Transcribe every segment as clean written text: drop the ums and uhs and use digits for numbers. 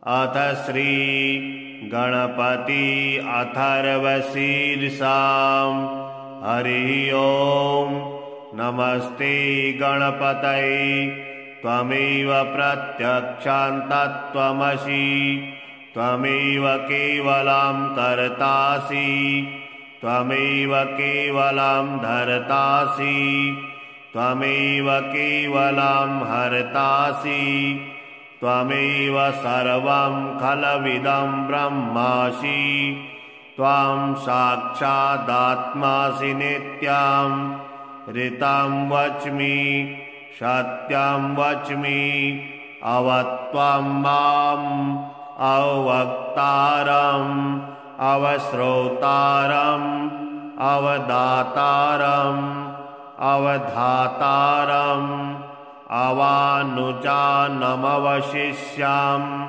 अथ श्री गणपति अथर्वशीर्षाम् हरि ओम्। नमस्ते गणपतये त्वमेव प्रत्यक्षान् तत्त्वमसि, त्वमेव केवलं कर्तासि, त्वमेव केवलं धर्तासि, त्वमेव केवलं हर्तासि, त्वमेव सर्वं खलविदं ब्रह्मासि, त्वां साक्षादात्मासि नित्यं। ऋतं वच्मि सत्यं वच्मि, अवत्वं माम् अवक्तारम् अवश्रोतारम् अवदातारम् अवधातारम् अवानुजानमवशिष्याम्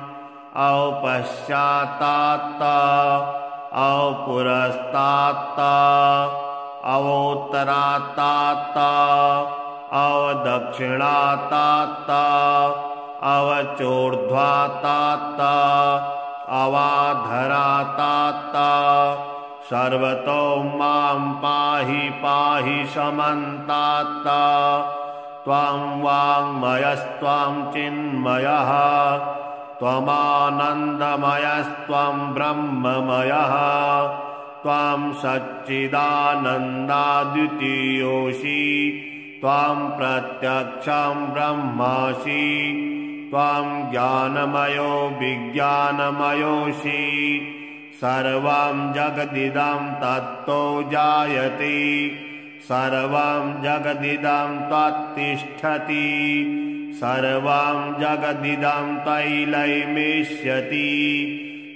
औपश्चात्तात् औपुरस्तात् अवोत्तरात्तात् अवदक्षिणात्तात् अवचोर्ध्वात्तात् अवाधरात्तात्। सर्वतो मां पाहि पाहि समन्तात्। त्वं वाङ्मयस्त्वं चिन्मयः, त्वमानन्दमयस्त्वं ब्रह्ममयः, त्वं सच्चिदानन्दाद्वितीयोऽसि, त्वं प्रत्यक्षं ब्रह्मासि, त्वं ज्ञानमयो विज्ञानमयोऽसि। सर्वं जगदिदं तत्तो जायते, सर्वं जगदिदं त्वत्तिष्ठति, सर्वं जगदिदं त्वयैलयमिष्यति,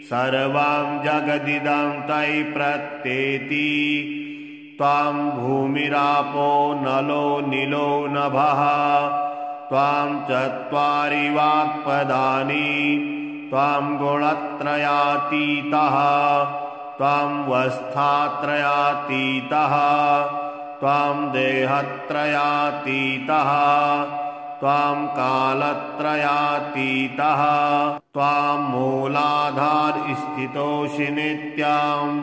सर्वं जगदिदं त्वयि प्रत्येति। त्वं भूमिरापो नलो नीलो नभः, त्वं चत्वारि वाक्पदानि, त्वं गुणत्रयातीतः, त्वं वस्थात्रयातीतः, त्वं देहत्रयातीतः, त्वं कालत्रयातीतः, त्वं मूलाधारस्थितोऽसि नित्यं,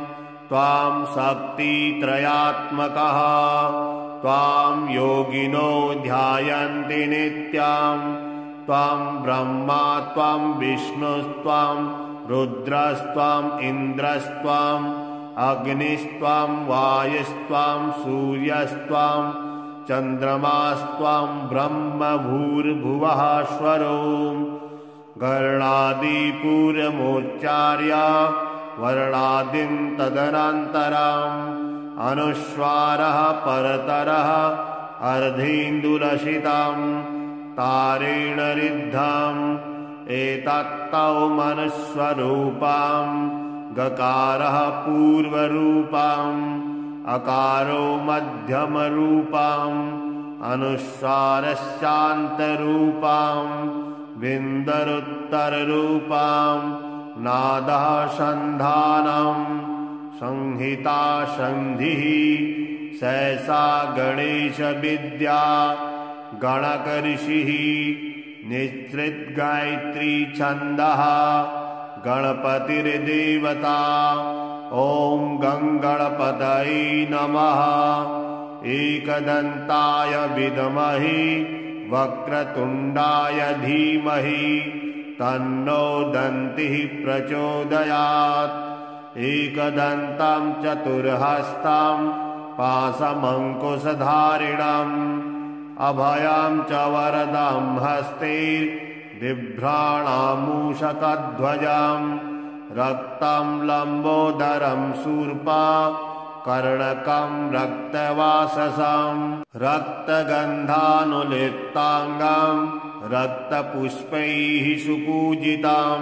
त्वं शक्तित्रयात्मकः, त्वां योगिनो ध्यायन्ति नित्यं। त्वं ब्रह्मा त्वं विष्णुस्त्वं रुद्रस्त्वं इन्द्रस्त्वं अग्निस्त्वं वायुस्त्वं सूर्यस्त्वं चन्द्रमास्त्वं ब्रह्म भूर्भुवः स्वरोम्। गणादिपूर्वमुच्चार्य वर्णादिं तदनन्तरम् अनुस्वारः परतरः अर्धेन्दुलसितं तारेण ऋद्धम्। एतत्तौ मनुस्वरूपं गकारः पूर्वरूपम्, अकारो मध्यमरूपम्, अनुस्वारश्चान्तरूपम्, बिन्दरुत्तररूपम्, नादः सन्धानम्, संहिता सन्धिः। सहसा गणेशविद्या गणकऋषिः, निःसृत गायत्री छन्दः, गणपतिर्देवता। ॐ गङ्गणपतये नमः। एकदन्ताय विद्महे वक्रतुण्डाय धीमहि, तन्नो दन्तिः प्रचोदयात्। एकदन्तं चतुर्हस्तं पाशमङ्कुशधारिणम्, अभयं च वरदं हस्ते बिभ्राणामूषकध्वजम्। रक्तं लम्बोदरं शूर्पा कर्णकं रक्तवाससं, रक्तगन्धानुलिप्ताङ्गं रक्तपुष्पैः सुपूजितं।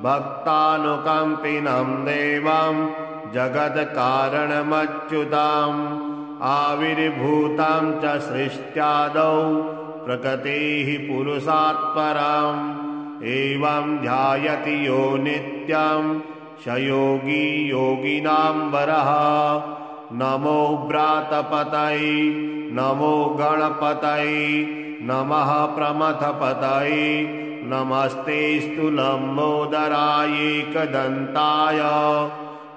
भक्तानुकम्पिनं देवं जगत्कारणमच्युतम्। आविर्भूतं च सृष्ट्यादौ प्रकृतेः पुरुषात् परम्। एवं ध्यायति यो नित्यं स योगी योगिनां वरः। नमो व्रातपतये नमो गणपतये नमः प्रमथपतये नमस्तेऽस्तु लम्बोदराय एकदन्ताय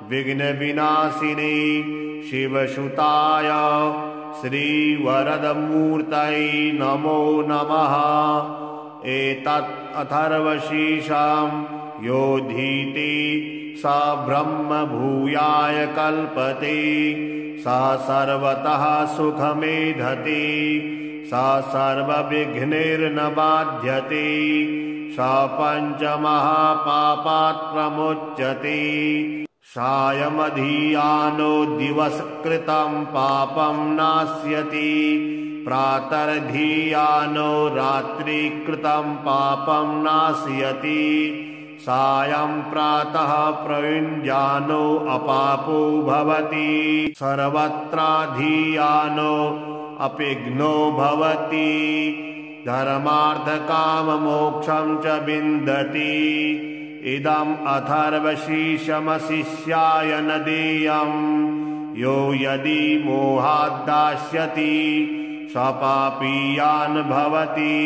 विघ्नविनाशिने शिवसुताय श्रीवरदमूर्तये नमो नमः। एतत् अथर्वशीर्षं योधीते स ब्रह्म भूयाय कल्पते स सर्वतः सुखमेधते स सर्वविघ्नैर्न बाध्यते स पञ्चमहापापात् प्रमुच्यते सायमधियानो दिवसकृतं पापं नास्यति प्रातर्धियानो रात्रिकृतं पापं नास्यति सायं प्रातः प्रयुञ्जानो अपापो भवति सर्वत्राधियानो अपिघ्नो भवति धर्मार्थकाममोक्षं च विन्दति। इदम् अथर्वशीर्षमशिष्याय न देयम् यो यदि मोहाद्दास्यति स पापीयान् भवति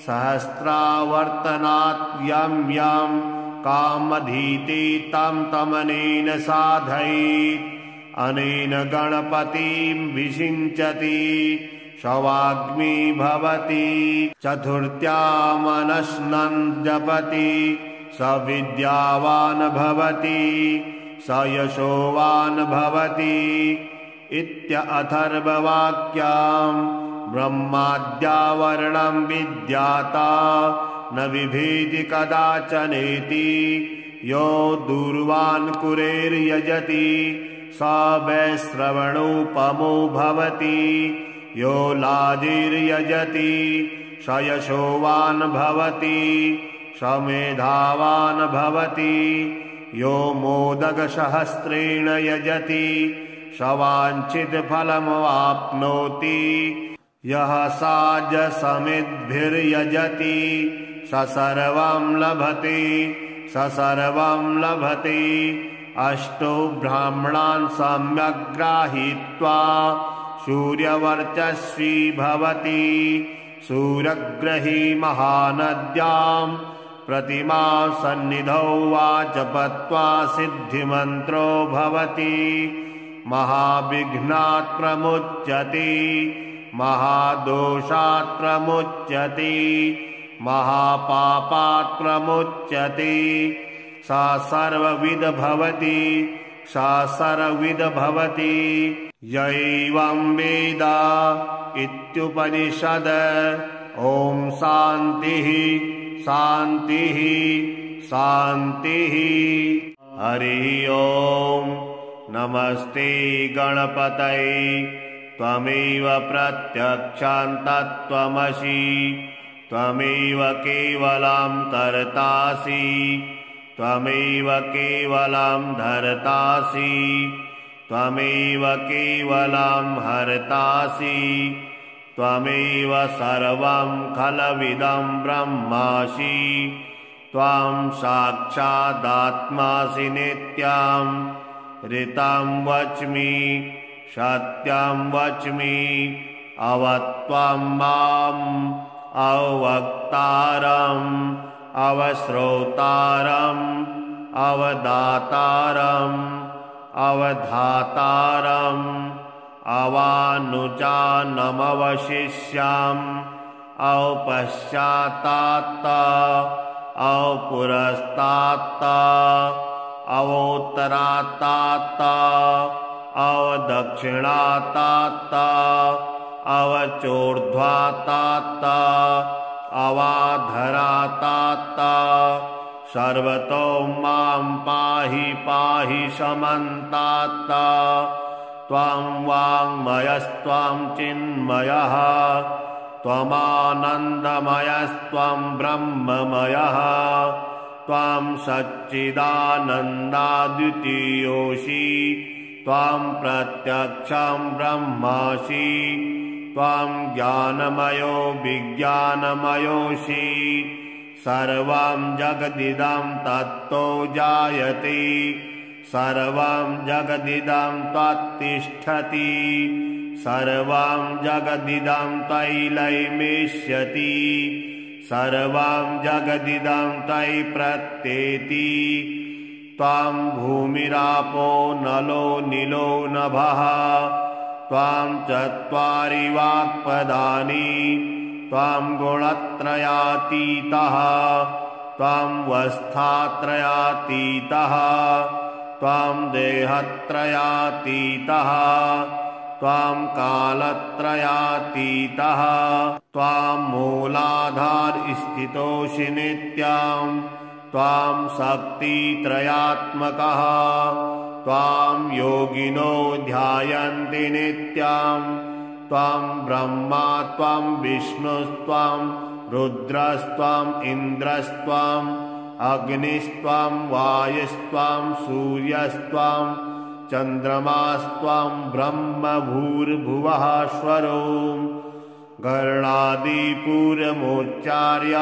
सहस्रावर्तनात् यं यं कामधीते तं तमनेन साधयेत् अनेन गणपतिं विषिञ्चति शवाग्मी भवति चतुर्थ्यामनश्नं जपति स विद्यावान् भवति स यशोवान् भवति इत्यथर्ववाक्यम् ब्रह्माद्यावरणं विद्याता न विभेति कदाचनेति यो दूर्वान् कुरेर्यजति स वैश्रवणोपमो भवति यो लाजिर्यजति स यशोवान् भवति स मेधावान् भवति यो मोदकसहस्रेण यजति स वाञ्छितफलमवाप्नोति यः साजसमिद्भिर्यजति स सर्वं लभते स सर्वं लभते अष्टौ ब्राह्मणान् सम्यक् गृहीत्वा सूर्यवर्चस्वी भवति सूर्यग्रही महानद्यां प्रतिमा सन्निधौ वा जपत्वा सिद्धिमन्त्रो भवति महाविघ्नात् प्रमुच्यते महादोषात् प्रमुच्यते महापापात् प्रमुच्यते सा सर्वविद भवति सा सर्वविद भवति य एवं वेद इत्युपनिषद। ॐ शान्तिः शान्तिः शान्तिः। हरिः ॐ नमस्ते गणपतये त्वमेव प्रत्यक्षं तत्त्वमसि त्वमेव केवलं कर्तासि त्वमेव केवलं धर्तासि त्वमेव केवलं हर्तासि त्वमेव सर्वं खलविदं ब्रह्मासि त्वां साक्षादात्मासि नित्यं ऋतं वच्मि सत्यं वच्मि अवत्वं माम् अवक्तारम् अवश्रोतारम् अवदातारम् अवधातारम् अवानुजानमवशिष्याम् औपश्चात्तात् औपुरस्तात् अवोत्तरात्तात् अवदक्षिणात्तात् अवचोर्ध्वात्तात् अवाधरात्तात् सर्वतो मां पाहि पाहि समन्तात् त्वं वाङ्मयस्त्वं चिन्मयः त्वमानन्दमयस्त्वं ब्रह्ममयः त्वं सच्चिदानन्दाद्वितीयोऽसि त्वं प्रत्यक्षं ब्रह्मासि त्वं ज्ञानमयो विज्ञानमयोऽसि सर्वं जगदिदं तत्तो जायते सर्वं जगदिदं त्वत्तिष्ठति सर्वं जगदिदं तैलैमेष्यति सर्वां जगदिदं तयि प्रत्येति त्वां भूमिरापो नलो नीलो नभः त्वां चत्वारि वाक्पदानि त्वां गुणत्रयातीतः त्वां वस्थात्रयातीतः त्वां देहत्रयातीतः त्वां कालत्रयातीतः त्वां मूलाधारस्थितोऽसि नित्यं त्वां शक्तित्रयात्मकः त्वां योगिनो ध्यायन्ति नित्यं त्वां ब्रह्मा त्वां विष्णुस्त्वां रुद्रस्त्वां इन्द्रस्त्वां अग्निस्त्वां वायुस्त्वां सूर्यस्त्वां चन्द्रमास्त्वां ब्रह्म भूर्भुवः स्वरों गर्णादिपूर्वमुच्चार्य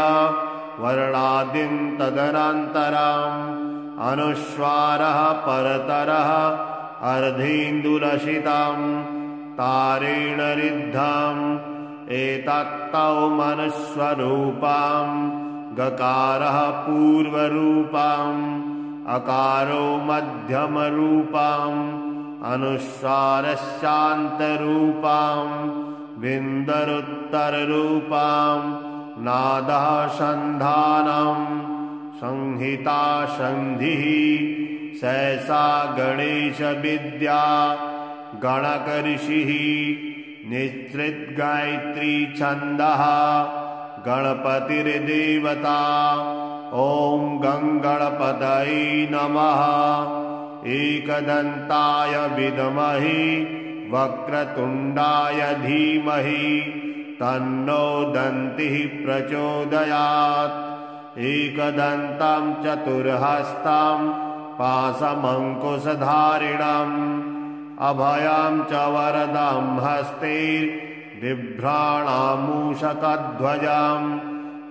वर्णादिं तदनन्तरम् अनुस्वारः परतरः अर्धेन्दुलसितं तारेण रिद्धम् एतत्तौ मनुस्वरूपं गकारः पूर्वरूपम् अकारो मध्यमरूपम् अनुस्वारस्यान्तरूपम् बिन्दरुत्तररूपम् नादः सन्धानम् संहिता सन्धिः सहसा गणेशविद्या गणकऋषिः निःसृतगायत्री छन्दः गणपतिर्देवता ॐ गङ्गणपतये नमः एकदन्ताय विद्महे वक्रतुण्डाय धीमहि तन्नो दन्तिः प्रचोदयात् एकदन्तं चतुर्हस्तं पाशमङ्कुशधारिणम् अभयं च वरदं हस्ते बिभ्राणामूषकध्वजम्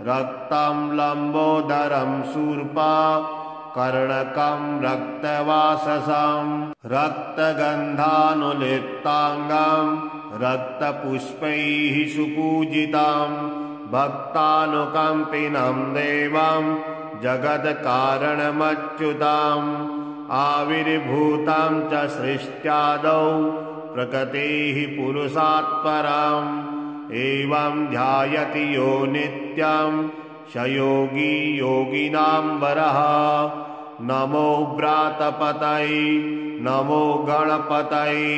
रक्तं लम्बोदरं शूर्पा कर्णकं रक्तवाससं रक्तगन्धानुलिप्ताङ्गं रक्तपुष्पैः सुपूजितं भक्तानुकम्पिनं देवं जगत्कारणमच्युतम् आविर्भूतं च सृष्ट्यादौ प्रकृतेः पुरुषात् परम् एवं ध्यायति यो नित्यं स योगी योगिनां वरः नमो व्रातपतये नमो गणपतये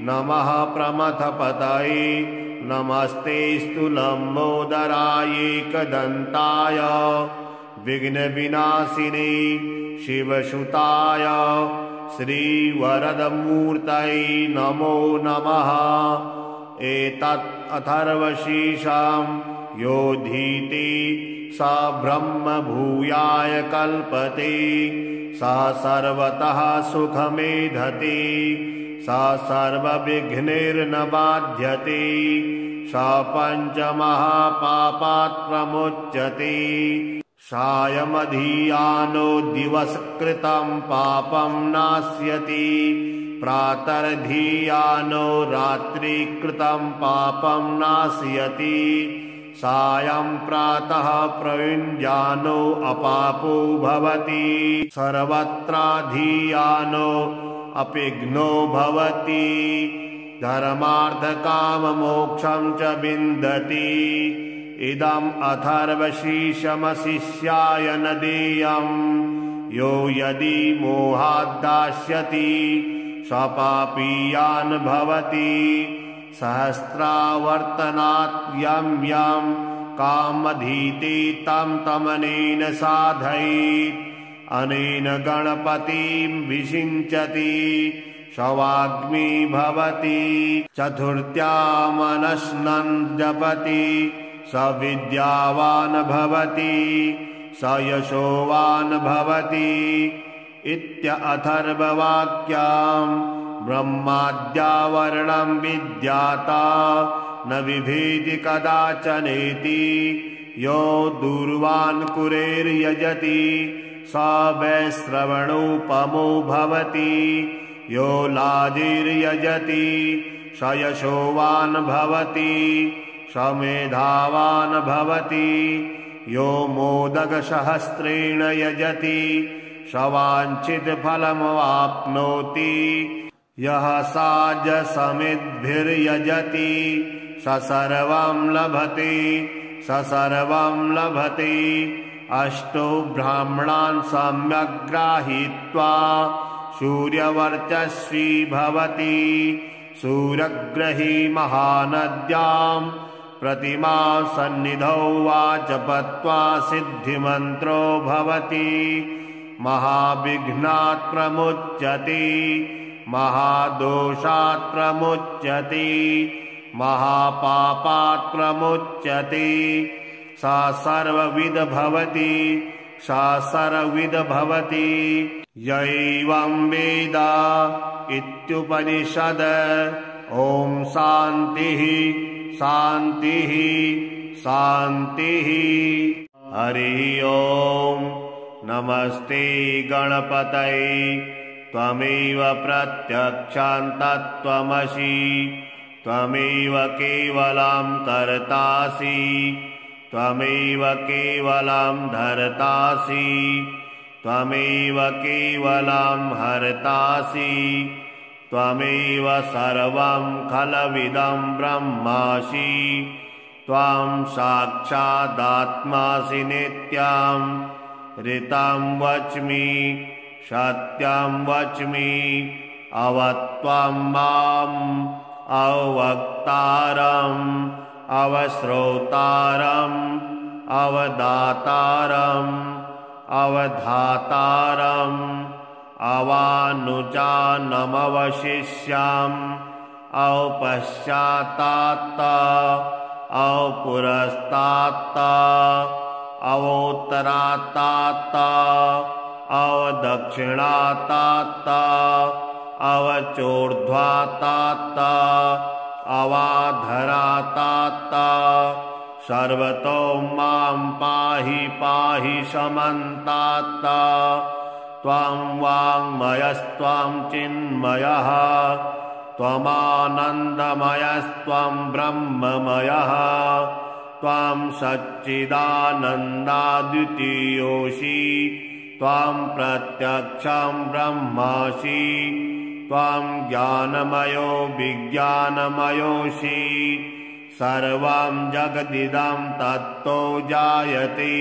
नमः प्रमथपतये नमस्तेऽस्तु लम्बोदराय एकदन्ताय विघ्नविनाशिने शिवसुताय श्रीवरदमूर्तये नमो नमः एतत् अथर्वशीर्षं योधीति स ब्रह्म भूयाय कल्पते स सर्वतः सुखमेधते स सर्वविघ्नैर्न बाध्यते स पञ्चमहापापात् प्रमुच्यते सायमधियानो दिवसकृतं पापं नाश्यति प्रातर्धियानो रात्रिकृतं पापं नाशयति सायं प्रातः प्रयुञ्जानो अपापो भवति सर्वत्राधियानो अपिघ्नो भवति धर्मार्थकाममोक्षं च विन्दति इदम् अथर्वशीर्षमशिष्याय न देयम् यो यदि मोहाद्दास्यति स्वपापीयान् भवति सहस्रावर्तनात् यं यं कामधीते तं तमनेन साधयेत् अनेन गणपतिं विषिञ्चति शवाग्मी भवति चतुर्थ्यामनश्नन् जपति स विद्यावान् भवति स यशोवान् भवति इत्यथर्ववाक्यम् ब्रह्माद्यावरणं विद्याता न विभेति कदाचनेति यो दूर्वान् कुरेर्यजति स वैश्रवणोपमो भवति यो लाजिर्यजति स यशोवान् भवति स मेधावान् भवति यो मोदकसहस्रेण यजति सवाञ्छितफलमवाप्नोति यः साजसमिद्भिर्यजति स सर्वं लभते अष्टो ब्राह्मणान् सम्यग् गृहीत्वा सूर्यवर्चस्वी भवति सूर्यग्रही महानद्यां प्रतिमा सन्निधौ वा जपत्वा सिद्धिमन्त्रो भवति महाविघ्नात् प्रमुच्यते महादोषात् प्रमुच्यते महापापात् प्रमुच्यते सा सर्वविद भवति यैवं वेद इत्युपनिषद ॐ शान्तिः शान्तिः शान्तिः। हरि ओम् नमस्ते गणपतये त्वमेव प्रत्यक्षं तत्त्वमसि त्वमेव केवलं कर्तासि त्वमेव केवलं धर्तासि त्वमेव केवलं हर्तासि त्वमेव सर्वं खलविदं ब्रह्मासि त्वं साक्षादात्मासि नित्यं ऋतं वच्मि सत्यं वच्मि अवत्वं माम् अवक्तारम् अवश्रोतारम् अवदातारम् अवधातारम् अवानुजानमवशिष्याम् अवपश्चात्तात् अवपुरस्तात् अवोत्तरात्तात् अवदक्षिणात्तात् अवचोर्ध्वात्तात् अवाधरात्तात् सर्वतो मां पाहि पाहि समन्तात् त्वं वाङ्मयस्त्वं चिन्मयः त्वमानन्दमयस्त्वं ब्रह्ममयः त्वं सच्चिदानन्दाद्वितीयोऽसि त्वं प्रत्यक्षं ब्रह्मासि त्वं ज्ञानमयो विज्ञानमयोऽसि सर्वं जगदिदं तत्तो जायते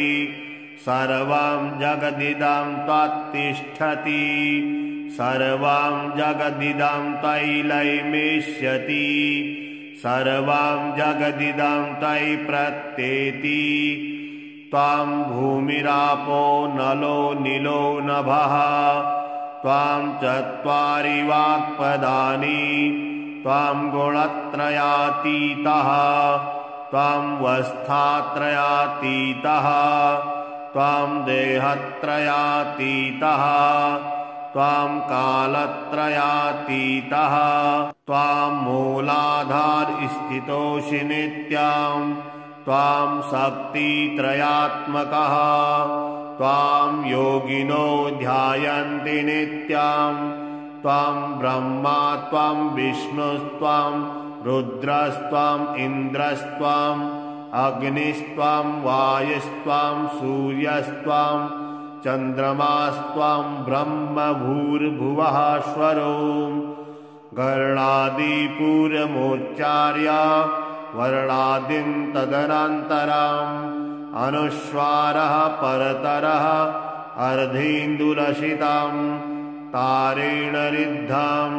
सर्वं जगदिदं त्वत्तिष्ठति सर्वं जगदिदं तैलैमेष्यति सर्वं जगदिदं तै प्रत्येति त्वं भूमिरापो नलो नीलो नभः त्वं चत्वारि वाक्पदानि त्वं गुणत्रयातीतः त्वं वस्थात्रयातीतः त्वं देहत्रयातीतः त्वं कालत्रयातीतः त्वं मूलाधारस्थितोऽसि नित्यं त्वं शक्तित्रयात्मकः त्वां योगिनो ध्यायन्ति नित्यं त्वं ब्रह्मा त्वं विष्णुस्त्वं रुद्रस्त्वं इन्द्रस्त्वं अग्निस्त्वं वायुस्त्वं सूर्यस्त्वं चन्द्रमास्त्वं ब्रह्म भूर्भुवः स्वरों गणादिपूर्वमुच्चार्य वर्णादिं तदनन्तरम् अनुस्वारः परतरः अर्धेन्दुलसितं तारेण ऋद्धम्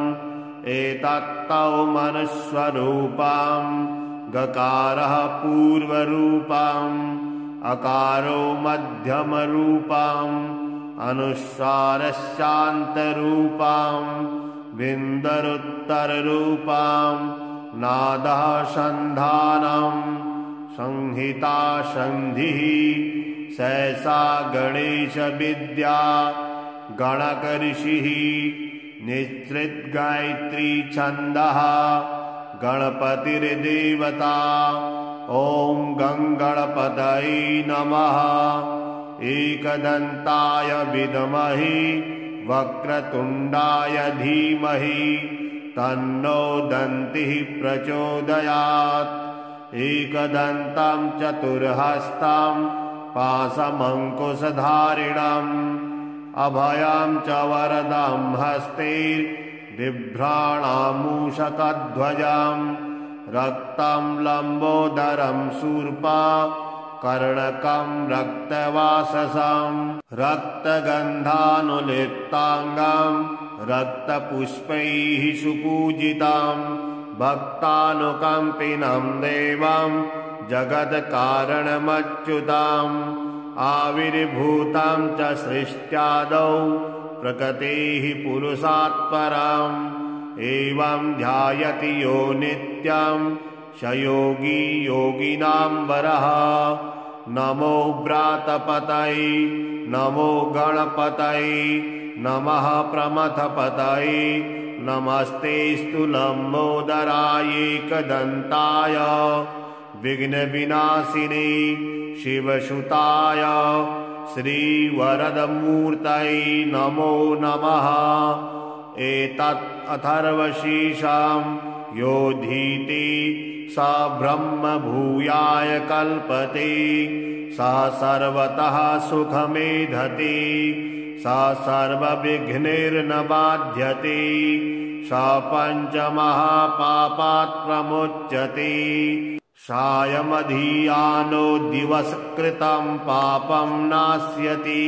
एतत्तौ मनुस्वरूपं गकारः पूर्वरूपम् अकारो मध्यमरूपम् अनुस्वारस्यान्तरूपम् बिन्दरुत्तररूपम् नादः सन्धानम् संहिता संधिः सहसा गणेश विद्या गणक ऋषिः निश्चित गायत्री छन्दः गणपतिर्देवता ॐ गणपतये नमः एकदन्ताय विद्महे वक्रतुण्डाय धीमहि तन्नो दन्तिः प्रचोदयात् एकदन्तं चतुर्हस्तं पाशमङ्कुशधारिणम् अभयं च वरदं हस्ते बिभ्राणामूषकध्वजम् रक्तं लम्बोदरं शूर्पा कर्णकं रक्तवाससं रक्तगन्धानुलिप्ताङ्गं रक्तपुष्पैः सुपूजितं भक्तानुकम्पिनं देवं जगत्कारणमच्युतम् आविर्भूतं च सृष्ट्यादौ प्रकृतेः पुरुषात् परम् एवं ध्यायति यो नित्यं स योगी योगिनां वरः नमो व्रातपतये नमो गणपतये नमः प्रमथपतये नमस्तेऽस्तु लम्बोदराय एकदन्ताय विघ्नविनाशिने शिवसुताय श्रीवरदमूर्तये नमो नमः एतत् अथर्वशीर्षं योधीति स ब्रह्म भूयाय कल्पते स सर्वतः सुखमेधते स सर्वविघ्नैर्न बाध्यते स पञ्चमहापापात् प्रमुच्यते सायमधियानो दिवसकृतं पापं नाश्यति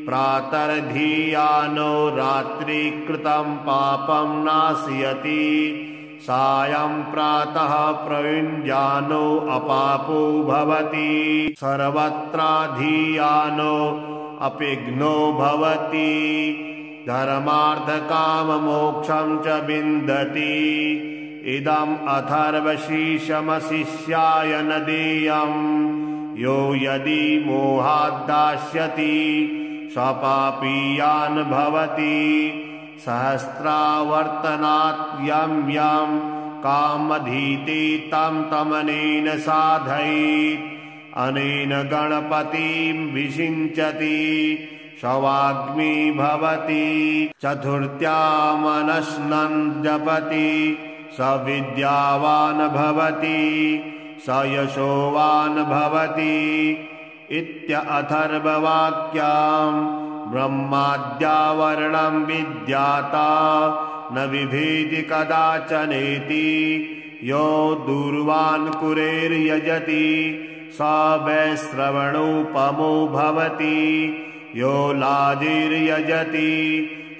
प्रातर्धियानो रात्रिकृतं पापं नाशयति सायं प्रातः प्रयुञ्जानो अपापो भवति सर्वत्राधियानो अपिघ्नो भवति धर्मार्थकाममोक्षं च विन्दति इदम् अथर्वशीर्षमशिष्याय न देयम् यो यदि मोहाद्दास्यति स पापीयान् भवति सहस्रावर्तनात् यं यं कामधीते तं तमनेन साधयेत् अनेन गणपतिं विषिञ्चति शवाग्मी भवति चतुर्थ्यामनश्नन् जपति स विद्यावान् भवति स यशोवान् भवति इत्यथर्ववाक्यम् ब्रह्माद्यावरणं विद्याता न विभेति कदाचनेति यो दूर्वान् कुरेर्यजति स वैश्रवणोपमो भवति यो लाजिर्यजति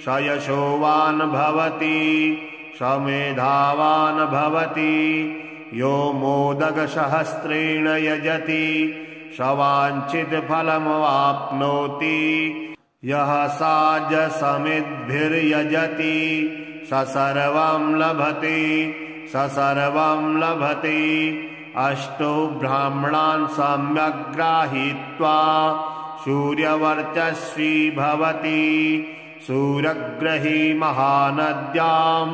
स यशोवान् भवति स मेधावान् भवति यो मोदकसहस्रेण यजति स वाञ्छितफलमवाप्नोति यः साजसमिद्भिर्यजति स सर्वं लभते स सर्वं लभते अष्टो ब्राह्मणान् सम्यक् गृहीत्वा सूर्यवर्चस्वी भवति सूर्यग्रही महानद्यां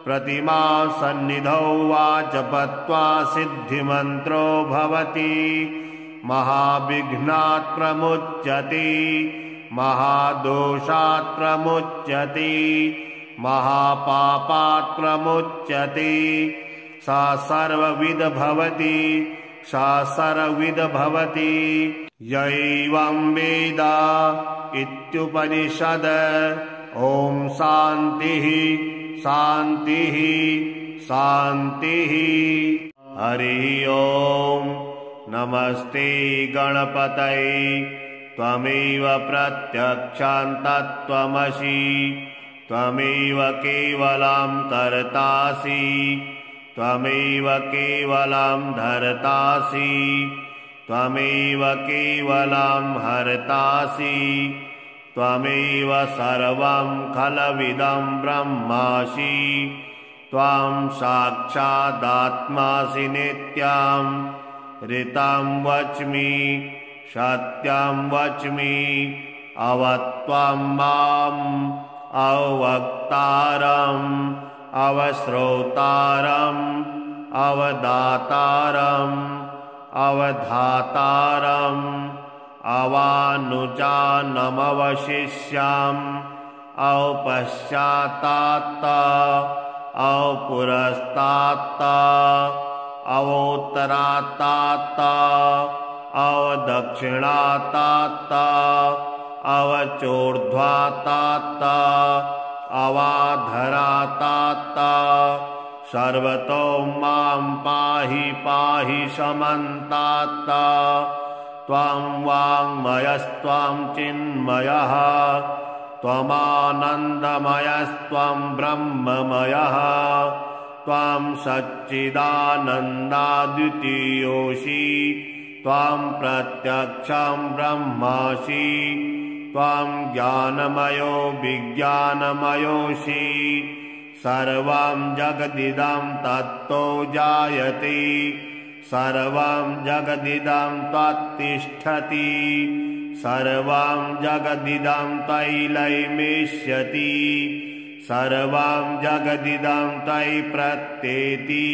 प्रतिमा सन्निधौ वा जपत्वा सिद्धिमन्त्रो भवति महाविघ्नात् प्रमुच्यते महादोषात् प्रमुच्यते महापापात् प्रमुच्यते सा सर्वविद भवति सा सर्वविद भवति यैवं वेद इत्युपनिषद ॐ शान्तिः शान्तिः शान्तिः हरि ओम् नमस्ते गणपतये त्वमेव प्रत्यक्षं तत्त्वमसि त्वमेव केवलं कर्तासि त्वमेव केवलं धर्तासि त्वमेव केवलं हर्तासि त्वमेव सर्वं खलविदं ब्रह्मासि त्वां साक्षादात्मासि नित्यं ऋतं वच्मि सत्यं वच्मि अवत्वं माम् अवक्तारम् अवश्रोतारम् अवदातारम् अवधातारम् अवानुजानमवशिष्याम् औपश्चात्तात् औपुरस्तात् अवोत्तरात्तात् अवदक्षिणातात्त अवचोर्ध्वातात्त अवाधरातात्त सर्वतो मां पाहि पाहि समन्तात्त त्वां वाङ्मयस्त्वां चिन्मयः त्वमानन्दमयस्त्वं ब्रह्ममयः त्वां सच्चिदानन्दाद्वितीयोऽसि त्वां प्रत्यक्षं ब्रह्मासि त्वां ज्ञानमयो विज्ञानमयोऽसि सर्वं जगदिदं तत्तो जायते सर्वं जगदिदं त्वत्तिष्ठति सर्वं जगदिदं तैलैमेष्यति सर्वं जगदिदं तै प्रत्येति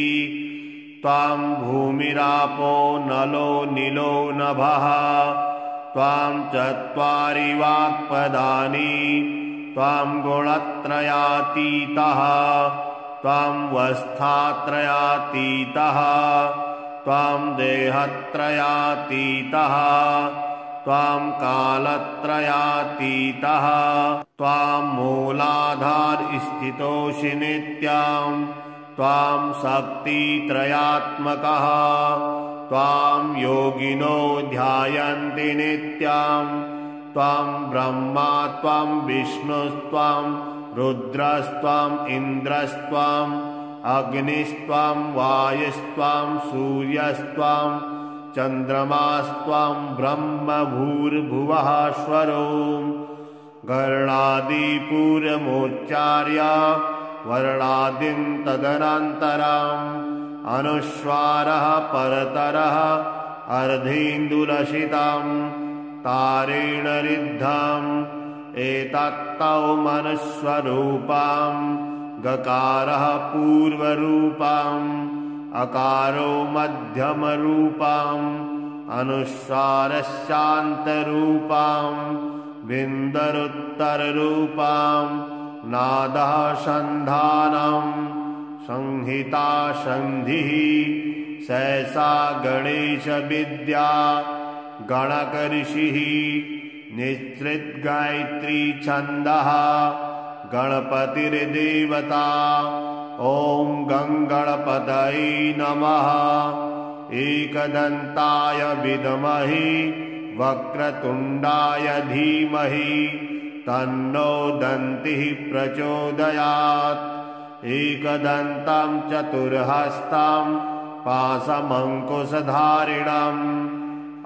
त्वां भूमिरापो नलो नीलो नभः त्वां चत्वारि वाक्पदानि त्वां गुणत्रयातीतः त्वां वस्थात्रयातीतः त्वां देहत्रयातीतः त्वां कालत्रयातीतः त्वां मूलाधारस्थितोऽसि नित्यं त्वां शक्तित्रयात्मकः त्वां योगिनो ध्यायन्ति नित्यं त्वां ब्रह्मा त्वां विष्णुस्त्वां रुद्रस्त्वाम् इन्द्रस्त्वाम् अग्निस्त्वां वायुस्त्वां सूर्यस्त्वां चन्द्रमास्त्वां ब्रह्म भूर्भुवः स्वरो गर्णादिपूर्वमुच्चार्य वर्णादिं तदनन्तरम् अनुस्वारः परतरः अर्धेन्दुलसितं तारेण रिद्धम् एतत्तौ मनुस्वरूपं गकारः पूर्वरूपम् अकारो मध्यमरूपम् अनुस्वारस्यान्तरूपम् विन्दरुत्तररूपम् नादः सन्धानम् संहिता सन्धिः सहसा गणेश विद्या गणक ऋषिः निश्चित गायत्री छन्दः गणपतिर्देवता ॐ गङ्गणपतये नमः एकदन्ताय विद्महे वक्रतुण्डाय धीमहि तन्नो दन्तिः प्रचोदयात् एकदन्तं चतुर्हस्तं पाशमङ्कुशधारिणम्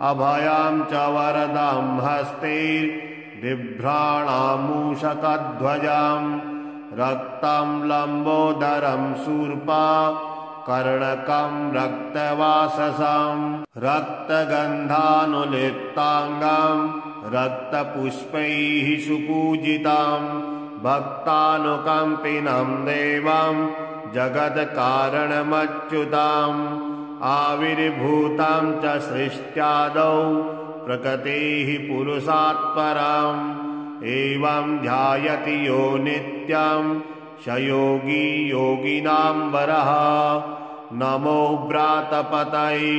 अभयं च वरदं हस्ते बिभ्राणामूषकध्वजं रक्तं लम्बोदरं शूर्पा कर्णकं रक्तवाससं रक्तगन्धानुलिप्ताङ्गं रक्तपुष्पैः सुपूजितं भक्तानुकम्पिनं देवं जगत्कारणमच्युतम् आविर्भूतं च सृष्ट्यादौ प्रकृतेः पुरुषात् परम् एवं ध्यायति यो नित्यं स योगी योगिनां वरः नमो व्रातपतये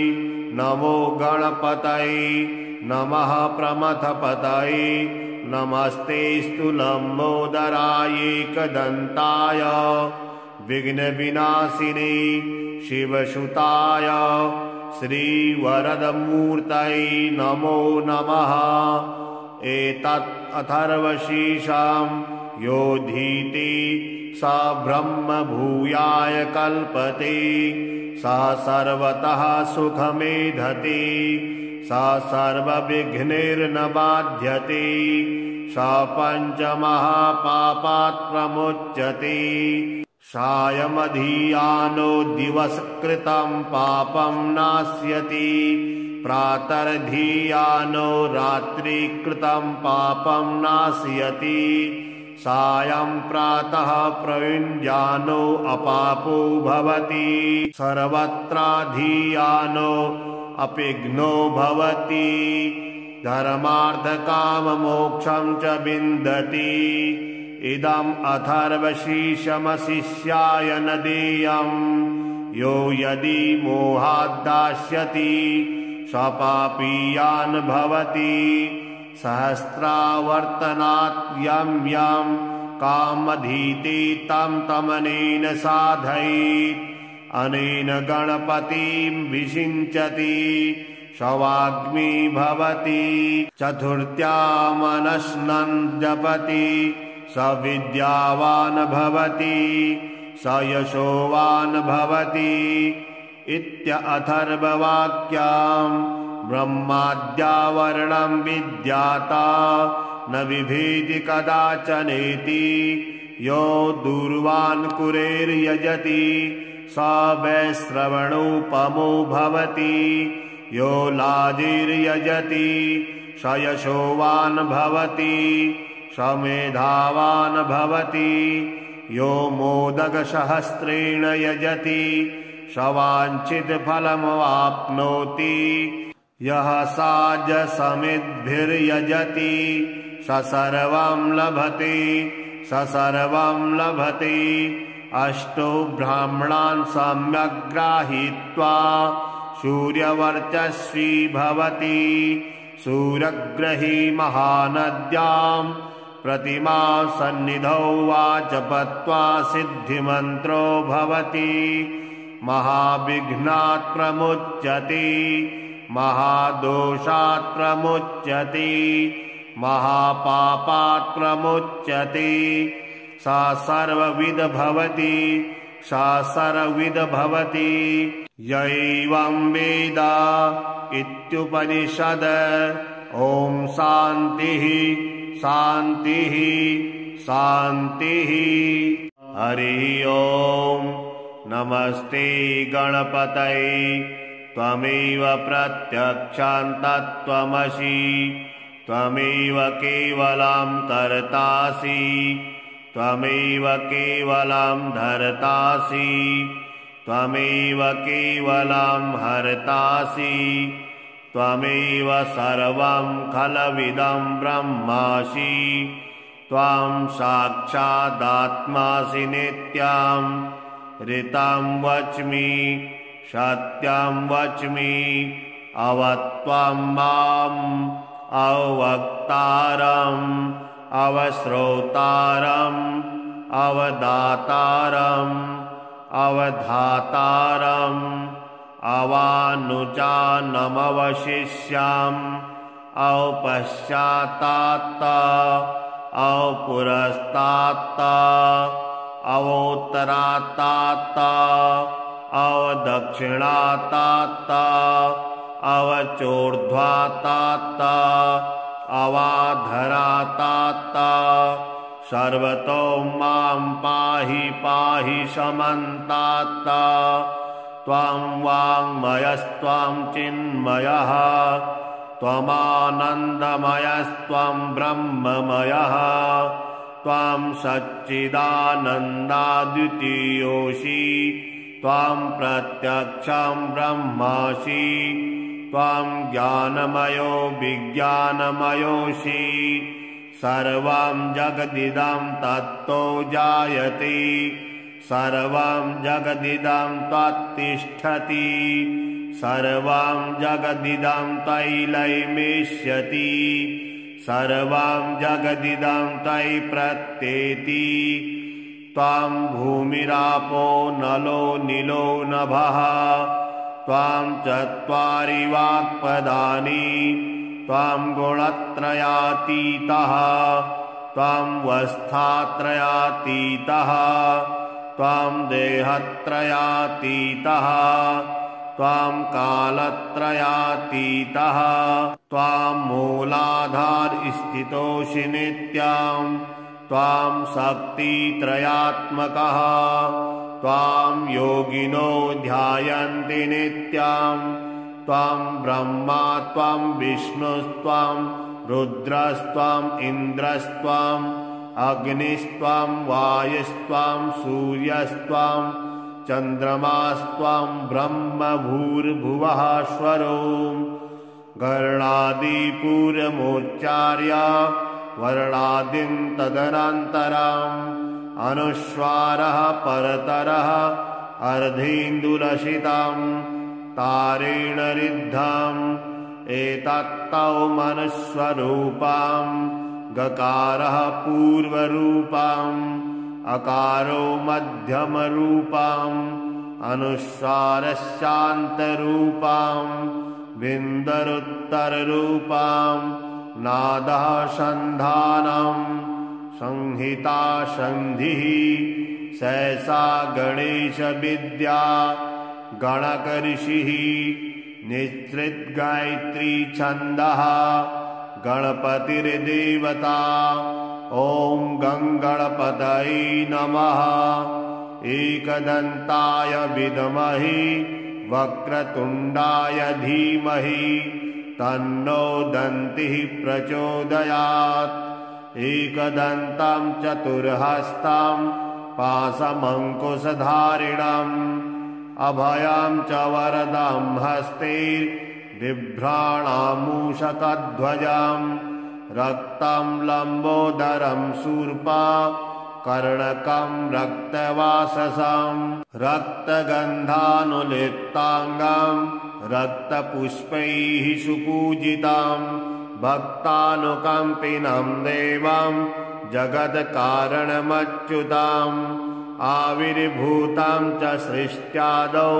नमो गणपतये नमः प्रमथपतये नमस्तेऽस्तु लम्बोदराय एकदन्ताय विघ्नविनाशिने शिवसुताय श्रीवरदमूर्तये नमो नमः एतत् अथर्वशीर्षं योधीति स ब्रह्म भूयाय कल्पते स सर्वतः सुखमेधते स सर्वविघ्नैर्न बाध्यते स पञ्चमहापापात् प्रमुच्यते सायमधियानो दिवसकृतं पापं नाश्यति प्रातर्धियानो रात्रिकृतं पापं नाशयति सायं प्रातः प्रयुञ्जानो अपापो भवति सर्वत्राधियानो अपिघ्नो भवति धर्मार्थकाममोक्षं च विन्दति इदम् अथर्वशीर्षमशिष्याय न देयम् यो यदि मोहाद्दास्यति स्वपापीयान् भवति सहस्रावर्तनात् यं यं कामधीते तं तमनेन साधयेत् अनेन गणपतिं विषिञ्चति शवाग्मी भवति चतुर्थ्यामनश्नन् जपति स विद्यावान् भवति स यशोवान् भवति इत्यथर्ववाक्याम् ब्रह्माद्यावरणं विद्याता न विभेति कदाचनेति यो दूर्वान् कुरेर्यजति स वैश्रवणोपमो भवति यो लाजिर्यजति स यशोवान् भवति स मेधावान् भवति यो मोदकसहस्रेण यजति स वाञ्छितफलमवाप्नोति यः साजसमिद्भिर्यजति स सर्वं लभते स सर्वं लभते अष्टो ब्राह्मणान् सम्यक् गृहीत्वा सूर्यवर्चस्वी भवति सूर्यग्रही महानद्यां प्रतिमा सन्निधौ वा जपत्वा सिद्धिमन्त्रो भवति महाविघ्नात् प्रमुच्यते महादोषात् प्रमुच्यते महापापात् प्रमुच्यते सा सर्वविद भवति सा सर्वविद भवति य एवं वेद इत्युपनिषद ॐ शान्तिः शान्तिः शान्तिः हरिः ॐ नमस्ते गणपतये त्वमेव प्रत्यक्षान् तत्त्वमसि त्वमेव केवलं कर्तासि त्वमेव केवलं धर्तासि त्वमेव केवलं हर्तासि त्वमेव सर्वं खलविदं ब्रह्मासि त्वां साक्षादात्मासि नित्यं ऋतं वच्मि सत्यं वच्मि अवत्वं माम् अवक्तारम् अवश्रोतारम् अवदातारम् अवधातारम् अवानुजानमवशिष्याम् औपश्चात्तात् औपुरस्तात् अवोत्तरात्तात् अवदक्षिणात्तात् अवचोर्ध्वात्तात् अवाधरात्तात् सर्वतो मां पाहि पाहि समन्तात् त्वं वाङ्मयस्त्वं चिन्मयः त्वमानन्दमयस्त्वं ब्रह्ममयः त्वं सच्चिदानन्दाद्वितीयोऽसि त्वं प्रत्यक्षं ब्रह्मासि त्वं ज्ञानमयो विज्ञानमयोऽसि सर्वं जगदिदं तत्तो जायते सर्वं जगदिदं त्वत्तिष्ठति सर्वं जगदिदं तैलैमेष्यति सर्वं जगदिदं तै प्रत्येति त्वं भूमिरापो नलो नीलो नभः त्वं चत्वारि वाक्पदानि त्वं गुणत्रयातीतः त्वं वस्थात्रयातीतः त्वं देहत्रयातीतः त्वं कालत्रयातीतः त्वं मूलाधारस्थितोऽसि नित्यं त्वं शक्तित्रयात्मकः त्वां योगिनो ध्यायन्ति नित्यं त्वं ब्रह्मा त्वं विष्णुस्त्वं रुद्रस्त्वं इन्द्रस्त्वं अग्निस्त्वं वायुस्त्वं सूर्यस्त्वं चन्द्रमास्त्वं ब्रह्म भूर्भुवः स्वरों गणादिपूर्वमुच्चार्य वर्णादिं तदनन्तरम् अनुस्वारः परतरः अर्धेन्दुलसितं तारेण रिद्धम् एतत्तौ मनुस्वरूपम् गकारः पूर्वरूपम् अकारो मध्यमरूपम् अनुस्वारश्चान्तरूपम् बिन्दरुत्तररूपम् नादः सन्धानम् संहिता सन्धिः सहसा गणेशविद्या गणकऋषिः निःसृतगायत्री छन्दः गणपतिर्देवता ॐ गङ्गणपतये नमः एकदन्ताय विद्महे वक्रतुण्डाय धीमहि तन्नो दन्तिः प्रचोदयात् एकदन्तं चतुर्हस्तं पाशमङ्कुशधारिणम् अभयं च वरदं हस्ते बिभ्राणामूषकध्वजम् रक्तं लम्बोदरं शूर्पा कर्णकं रक्तवाससं रक्तगन्धानुलिप्ताङ्गं रक्तपुष्पैः सुपूजितं भक्तानुकम्पिनं देवं जगत्कारणमच्युतम् आविर्भूतं च सृष्ट्यादौ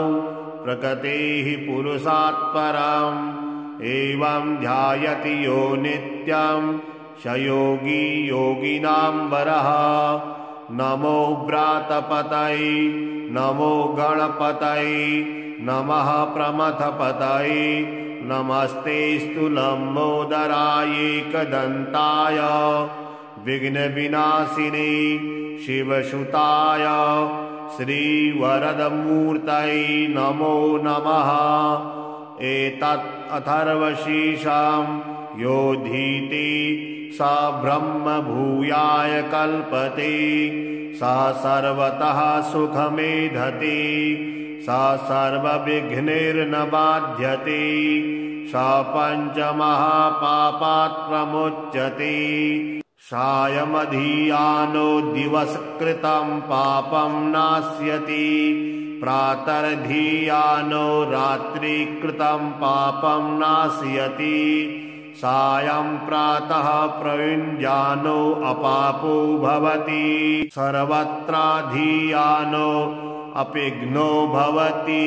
प्रकृतेः पुरुषात् परम् एवं ध्यायति यो नित्यं स योगी योगिनां वरः नमो व्रातपतये नमो गणपतये नमः प्रमथपतये नमस्तेऽस्तु लम्बोदराय एकदन्ताय विघ्नविनाशिने शिवसुताय श्रीवरदमूर्तये नमो नमः एतत् अथर्वशीर्षं योधीते स ब्रह्म भूयाय कल्पते स सर्वतः सुखमेधते स सर्वविघ्नैर्न बाध्यते स पञ्चमहापापात् प्रमुच्यते सायमधियानो दिवसकृतं पापं नाश्यति प्रातर्धियानो रात्रिकृतं पापं नाशयति सायं प्रातः प्रयुञ्जानो अपापो भवति सर्वत्राधियानो अपिघ्नो भवति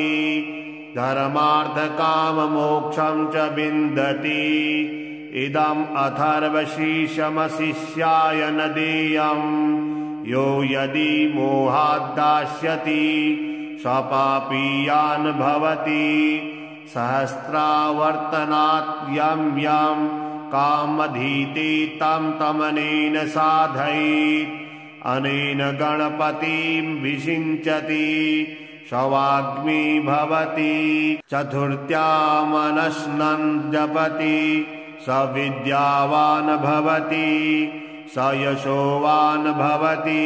धर्मार्थकाममोक्षं च विन्दति इदम् अथर्वशीर्षमशिष्याय न देयम् यो यदि मोहाद्दास्यति सपापीयान् भवति सहस्रावर्तनात् यं यं कामधीते तं तमनेन साधयेत् अनेन गणपतिं विषिञ्चति शवाग्मी भवति चतुर्थ्यामनश्नन् जपति स विद्यावान् भवति स यशोवान् भवति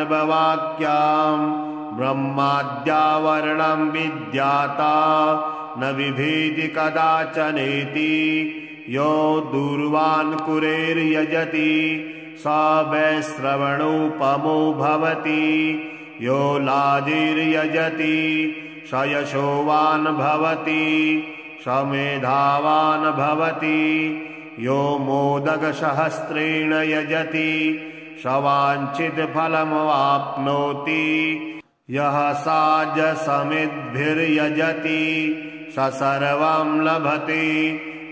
इत्यथर्ववाक्यम् ब्रह्माद्यावरणं विद्याता न विभेति कदाचनेति यो दूर्वान् कुरेर्यजति स वैश्रवणोपमो भवति यो लाजिर्यजति स यशोवान् भवति स मेधावान् भवति यो मोदकसहस्रेण यजति स वाञ्छितफलमवाप्नोति यः साजसमिद्भिर्यजति स सर्वं लभते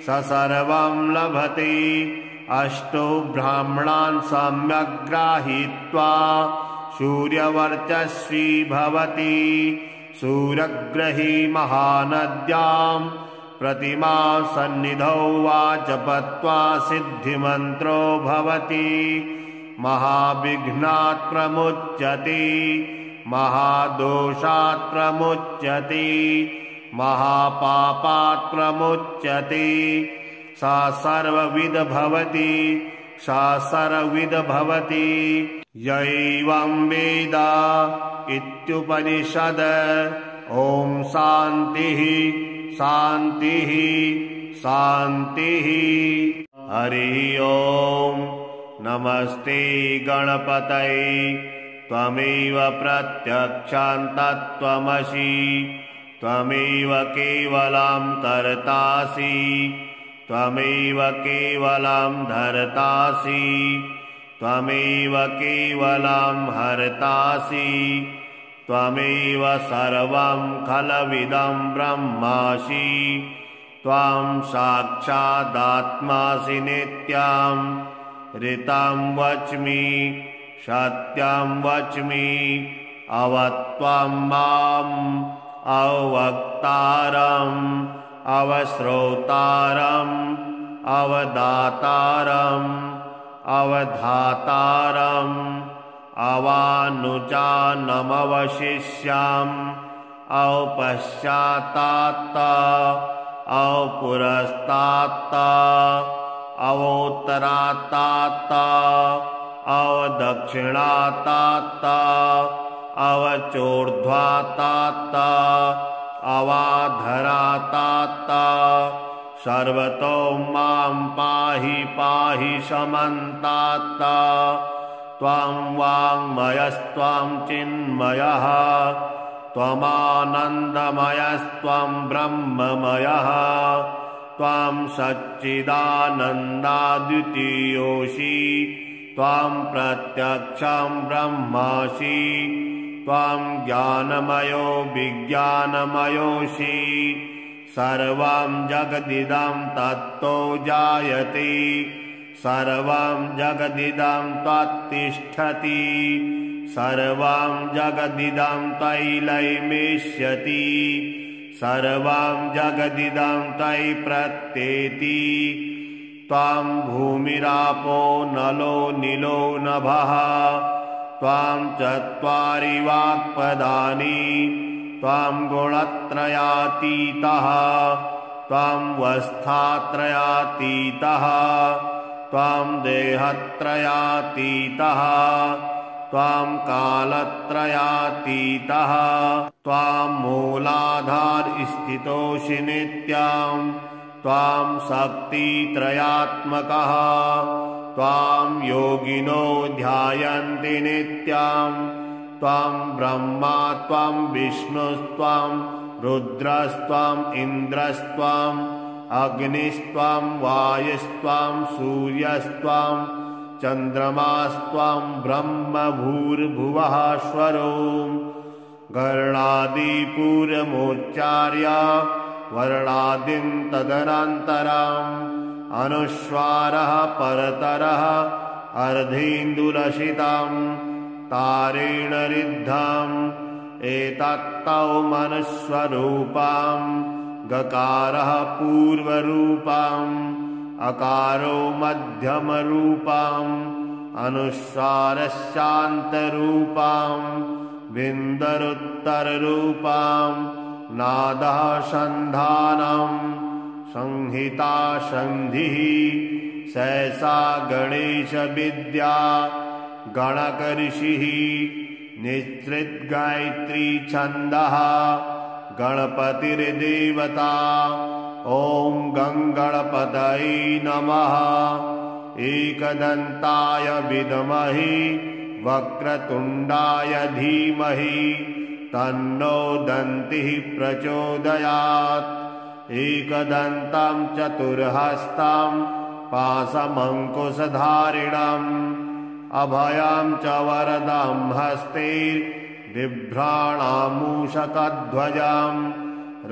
स सर्वं लभते अष्टो ब्राह्मणान् सम्यक् गृहीत्वा सूर्यवर्चस्वी भवति सूर्यग्रही महानद्यां प्रतिमा सन्निधौ वा जपत्वा सिद्धिमन्त्रो भवति महाविघ्नात् प्रमुच्यते महादोषात् प्रमुच्यते महापापात् प्रमुच्यते सा सर्वविद भवति सा सर्वविद भवति यैवं वेद इत्युपनिषद ॐ शान्तिः शान्तिः शान्तिः हरि ओम् नमस्ते गणपतये त्वमेव प्रत्यक्षं तत्त्वमसि त्वमेव केवलं कर्तासि त्वमेव केवलं धर्तासि त्वमेव केवलं हर्तासि त्वमेव सर्वं खलविदं ब्रह्मासि त्वां साक्षादात्मासि नित्यं ऋतं वच्मि सत्यं वच्मि अवत्वं माम् अवक्तारम् अवश्रोतारम् अवदातारम् अवधातारम् अवानुजानमवशिष्याम् अवपश्चात्तात् अवपुरस्तात् अवोत्तरात्तात् अवदक्षिणात्तात् अवचोर्ध्वात्तात् अवाधरात्तात् सर्वतो मां पाहि पाहि समन्तात् त्वं वाङ्मयस्त्वं चिन्मयः त्वमानन्दमयस्त्वं ब्रह्ममयः त्वं सच्चिदानन्दाद्वितीयोऽसि त्वं प्रत्यक्षं ब्रह्मासि त्वं ज्ञानमयो विज्ञानमयोऽसि सर्वं जगदिदं तत्तो जायते सर्वं जगदिदं त्वत्तिष्ठति सर्वं जगदिदं त्वयैलयमिष्यति सर्वं जगदिदं त्वयि प्रत्येति त्वं भूमिरापो नलो नीलो नभः त्वं चत्वारि वाक्पदानि त्वं गुणत्रयातीतः त्वं वस्थात्रयातीतः त्वं देहत्रयातीतः त्वं कालत्रयातीतः त्वं मूलाधारस्थितोऽसि नित्यं त्वं शक्तित्रयात्मकः त्वं योगिनो ध्यायन्ति नित्यं त्वं ब्रह्मा त्वं विष्णुस्त्वं रुद्रस्त्वं इन्द्रस्त्वं अग्निस्त्वं वायुस्त्वं सूर्यस्त्वं चन्द्रमास्त्वं ब्रह्म भूर्भुवः स्वरो गणादिपूर्वमुच्चार्य वर्णादिं तदनन्तरम् अनुस्वारः परतरः अर्धेन्दुलसितं तारेण ऋद्धम् एतत्तौ मनुस्वरूपं गकारः पूर्वरूपम् अकारो मध्यमरूपम् अनुस्वारस्यान्तरूपम् बिन्दरुत्तररूपम् नादः सन्धानम् संहिता सन्धिः सहसा गणेश विद्या गणक ऋषिः निःसृत गायत्री छन्दः गणपतिर्देवता ॐ गङ्गणपतये नमः एकदन्ताय विद्महे वक्रतुण्डाय धीमहि तन्नो दन्तिः प्रचोदयात् एकदन्तं चतुर्हस्तं पाशमङ्कुशधारिणम् अभयं च वरदं हस्ते बिभ्राणामूषकध्वजं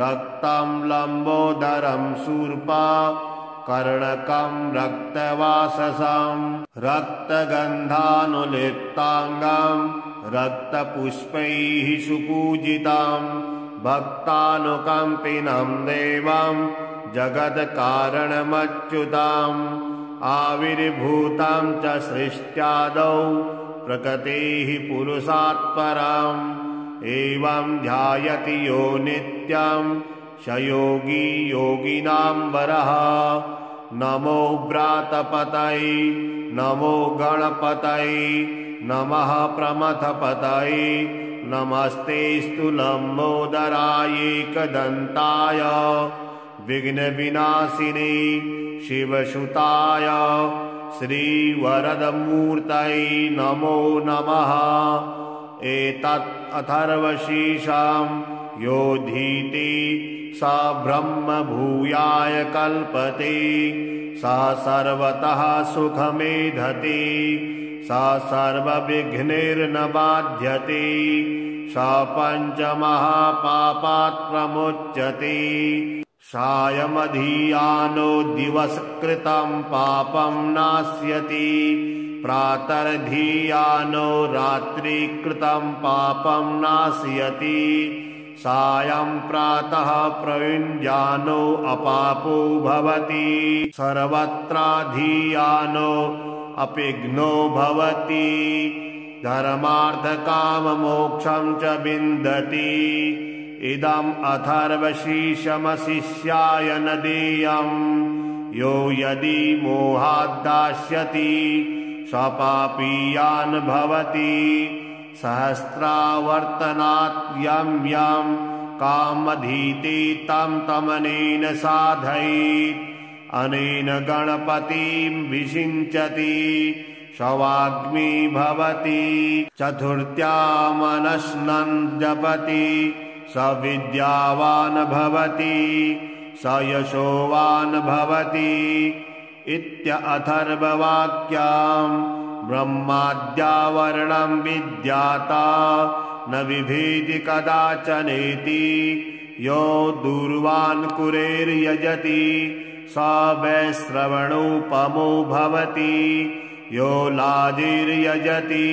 रक्तं लम्बोदरं शूर्पा कर्णकं रक्तवाससं रक्तगन्धानुलिप्ताङ्गं रक्तपुष्पैः सुपूजितं भक्तानुकम्पिनं देवं जगत्कारणमच्युतम् आविर्भूतं च सृष्ट्यादौ प्रकृतेः पुरुषात् परम् एवं ध्यायति यो नित्यं स योगी योगिनां वरः नमो व्रातपतये नमो गणपतये नमः प्रमथपतये नमस्तेऽस्तु लम्बोदराय एकदन्ताय विघ्नविनाशिने शिवसुताय श्रीवरदमूर्तये नमो नमः एतत् अथर्वशीर्षं योधीति स ब्रह्म भूयाय कल्पते स सर्वतः सुखमेधते स सर्वविघ्नैर्न बाध्यते स पञ्चमहापापात् प्रमुच्यते सायमधियानो दिवसकृतं पापं नास्यति प्रातर्धियानो रात्रिकृतं पापं नास्यति सायं प्रातः प्रयुञ्जानो अपापो भवति सर्वत्राधियानो अपिघ्नो भवति धर्मार्थकाममोक्षं च विन्दति इदम् अथर्वशीर्षमशिष्याय न देयम् यो यदि मोहाद्दास्यति स पापीयान् भवति सहस्रावर्तनात् यं यं कामधीते तं तमनेन साधयेत् अनेन गणपतिं विषिञ्चति शवाग्मी भवति चतुर्थ्यामनश्नन् जपति स विद्यावान् भवति स यशोवान् भवति इत्यथर्ववाक्याम् ब्रह्माद्यावरणं विद्याता न विभेति कदाचनेति यो दूर्वान् कुरेर्यजति स वैश्रवणोपमो भवति यो लाजिर्यजति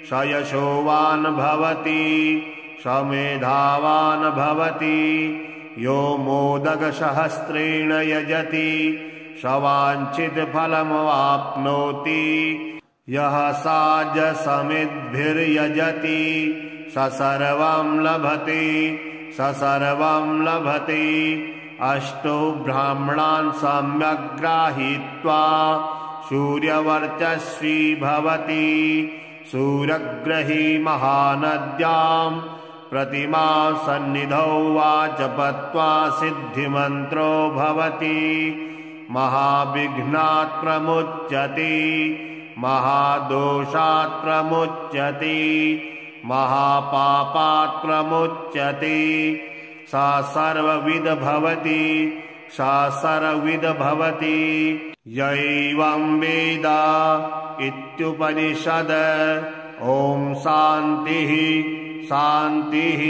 स यशोवान् भवति स मेधावान् भवति यो मोदकसहस्रेण यजति स वाञ्छितफलमवाप्नोति यः साजसमिद्भिर्यजति स सर्वं लभते स सर्वं लभते अष्टो ब्राह्मणान् सम्यक् गृहीत्वा सूर्यवर्चस्वी भवति सूर्यग्रही महानद्यां प्रतिमा सन्निधौ वा जपत्वा सिद्धिमन्त्रो भवति महाविघ्नात् प्रमुच्यते महादोषात् प्रमुच्यते महापापात् प्रमुच्यते सा सर्वविद भवति सा सर्वविद भवति यैवं वेद इत्युपनिषद ॐ शान्तिः शान्तिः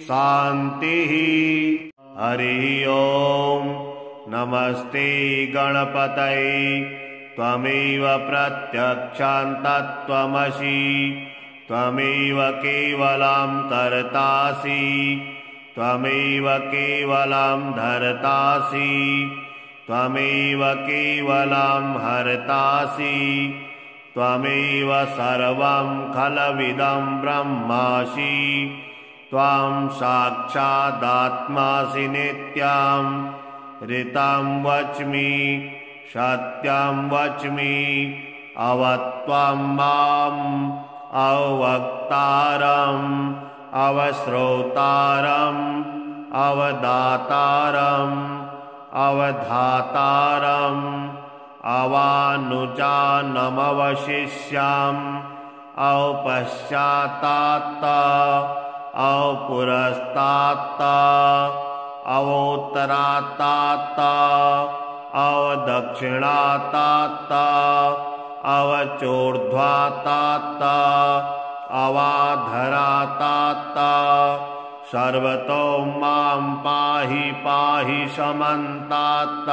शान्तिः हरि ओम् नमस्ते गणपतये त्वमेव प्रत्यक्षां तत्त्वमसि त्वमेव केवलं कर्तासि त्वमेव केवलं धर्तासि त्वमेव केवलं हर्तासि त्वमेव सर्वं खलविदं ब्रह्मासि त्वां साक्षादात्मासि नित्यं ऋतं वच्मि सत्यं वच्मि अवत्वं माम् अवक्तारम् अवश्रोतारम् अवदातारम् अवधातारम् अवानुजानमवशिष्याम् औपश्चात्तात् औपुरस्तात् अवोत्तरात्तात् अवदक्षिणात्तात् अवचोर्ध्वात्तात् अवाधरात्तात् सर्वतो मां पाहि पाहि समन्तात्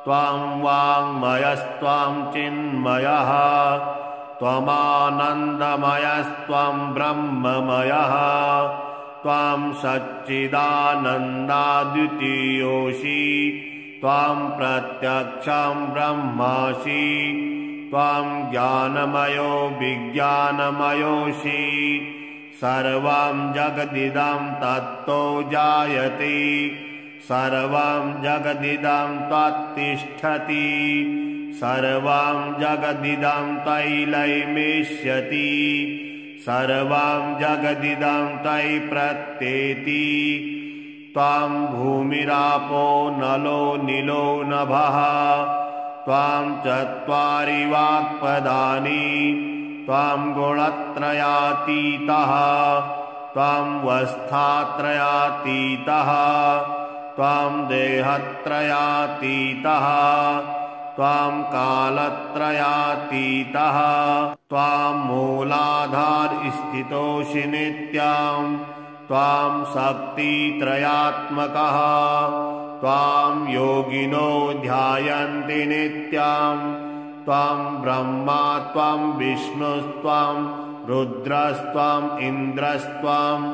त्वं वाङ्मयस्त्वं चिन्मयः त्वमानन्दमयस्त्वं ब्रह्ममयः त्वं सच्चिदानन्दाद्वितीयोऽसि त्वं प्रत्यक्षं ब्रह्मासि त्वं ज्ञानमयो विज्ञानमयोऽसि सर्वं जगदिदं तत्तो जायते सर्वं जगदिदं त्वत्तिष्ठति सर्वं जगदिदं तैलैमेष्यति सर्वं जगदिदं तै प्रत्येति त्वं भूमिरापो नलो नीलो नभः त्वं चत्वारि वाक्पदानि त्वं गुणत्रयातीतः त्वां वस्थात्रयातीतः त्वां देहत्रयातीतः त्वां कालत्रयातीतः त्वां मूलाधारस्थितोऽसि नित्यां त्वां शक्तित्रयात्मकः त्वां योगिनो ध्यायन्ति नित्यां त्वां ब्रह्मा त्वां विष्णुस्त्वां रुद्रस्त्वाम् इन्द्रस्त्वाम्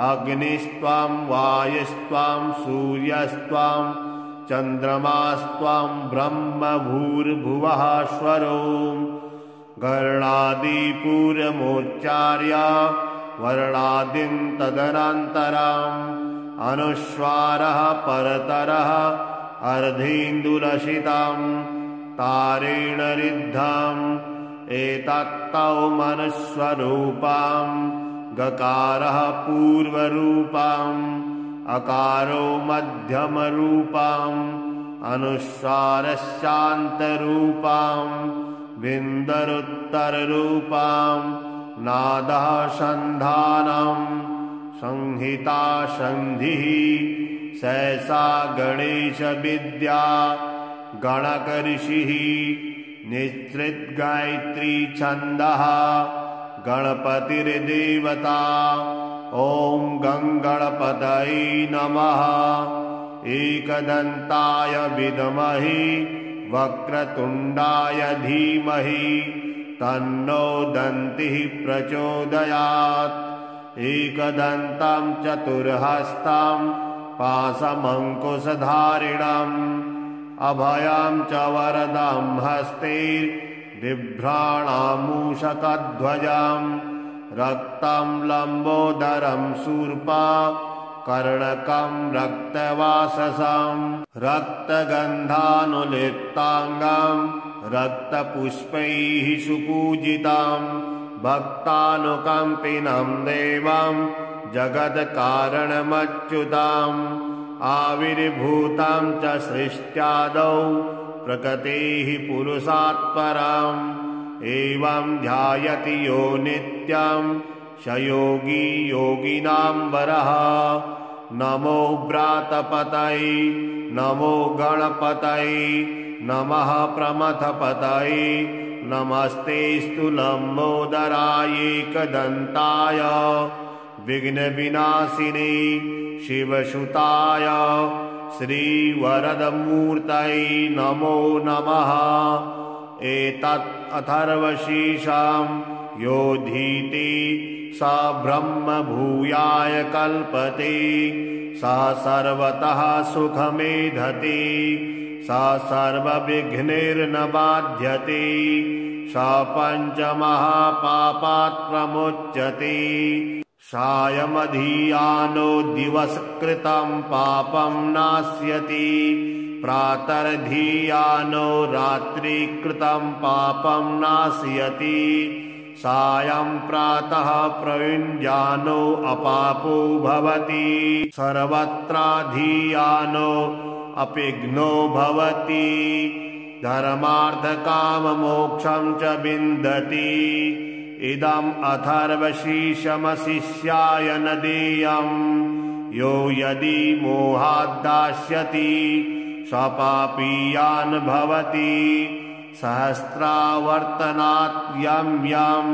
अग्निस्त्वां वायुस्त्वां सूर्यस्त्वां चन्द्रमास्त्वां ब्रह्म भूर्भुवः स्वरो गर्णादिपूर्वमुच्चार्य वर्णादिं तदनन्तरम् अनुस्वारः परतरः अर्धेन्दुलसितं तारेण रिद्धम् एतत्तौ मनुस्वरूपं गकारः पूर्वरूपम् अकारो मध्यमरूपम् अनुस्वारश्चान्तरूपम् विन्दरुत्तररूपम् नादः सन्धानम् संहिता सन्धिः सहसा गणेशविद्या गणकऋषिः निश्चित गायत्री छन्दः गणपतिर्देवता ॐ गङ्गणपतये नमः एकदन्ताय विद्महे वक्रतुण्डाय धीमहि तन्नो दन्तिः प्रचोदयात् एकदन्तं चतुर्हस्तं पाशमङ्कुशधारिणम् अभयं च वरदं हस्ते बिभ्राणामूषकध्वजं रक्तं लम्बोदरं शूर्पा कर्णकं रक्तवाससं रक्तगन्धानुलिप्ताङ्गं रक्तपुष्पैः सुपूजितं भक्तानुकम्पिनं देवं जगत्कारणमच्युतम् आविर्भूतं च सृष्ट्यादौ प्रकृतेः पुरुषात् परम् एवं ध्यायति यो नित्यं स योगी योगिनां वरः नमो व्रातपतये नमो गणपतये नमः प्रमथपतये नमस्तेऽस्तु लम्बोदराय एकदन्ताय विघ्नविनाशिने शिवसुताय श्रीवरदमूर्तये नमो नमः एतत् अथर्वशीर्षं योधीति स ब्रह्म भूयाय कल्पते स सर्वतः सुखमेधते स सर्वविघ्नैर्न बाध्यते स पञ्चमहापापात् प्रमुच्यते सायमधियानो दिवसकृतं पापं नाश्यति प्रातर्धियानो रात्रिकृतं पापं नाशयति सायं प्रातः प्रयुञ्जानो अपापो भवति सर्वत्राधियानो अपिघ्नो भवति धर्मार्थकाममोक्षं च विन्दति इदम् अथर्वशीर्षमशिष्याय न देयम् यो यदि मोहाद्दास्यति स पापीयान् भवति सहस्रावर्तनात् यं यं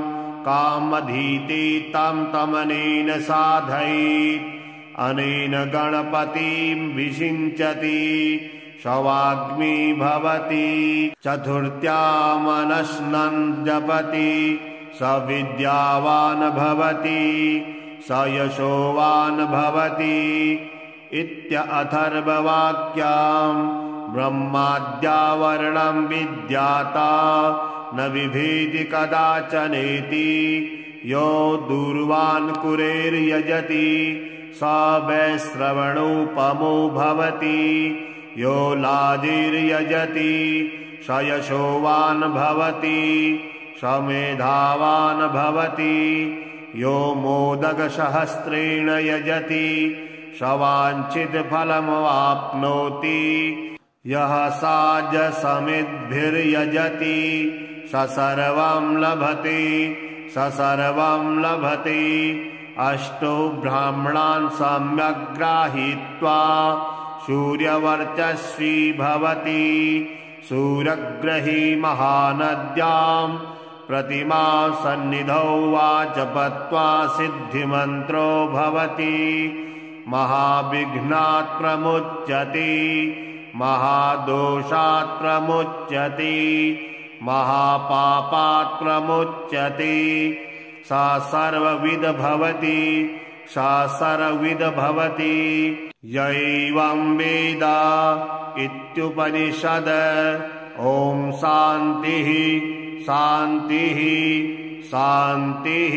कामधीते तं तमनेन साधयेत् अनेन गणपतिं विषिञ्चति सवाग्मी भवति चतुर्थ्यामनश्नं जपति स विद्यावान् भवति स यशोवान् भवति इत्यथर्ववाक्यं ब्रह्माद्यावर्णं विद्याता न विभेति कदाचनेति यो दूर्वान् कुरेर्यजति स वैश्रवणोपमो भवति यो लाजिर्यजति स यशोवान् भवति स मेधावान् भवति यो मोदकसहस्रेण यजति स वाञ्छितफलमवाप्नोति यः साजसमिद्भिर्यजति स सर्वं लभते स सर्वं लभते अष्टो ब्राह्मणान् सम्यक् गृहीत्वा सूर्यवर्चस्वी भवति। सूर्यग्रही महानद्यां प्रतिमा सन्निधौ वा जपत्वा सिद्धिमन्त्रो भवति। महाविघ्नात् प्रमुच्यते, महादोषात् प्रमुच्यते, महापापात् प्रमुच्यते। सा सर्वविद भवति, सा सर्वविद भवति। य एवं वेद इत्युपनिषद। ॐ शान्तिः शान्तिः शान्तिः।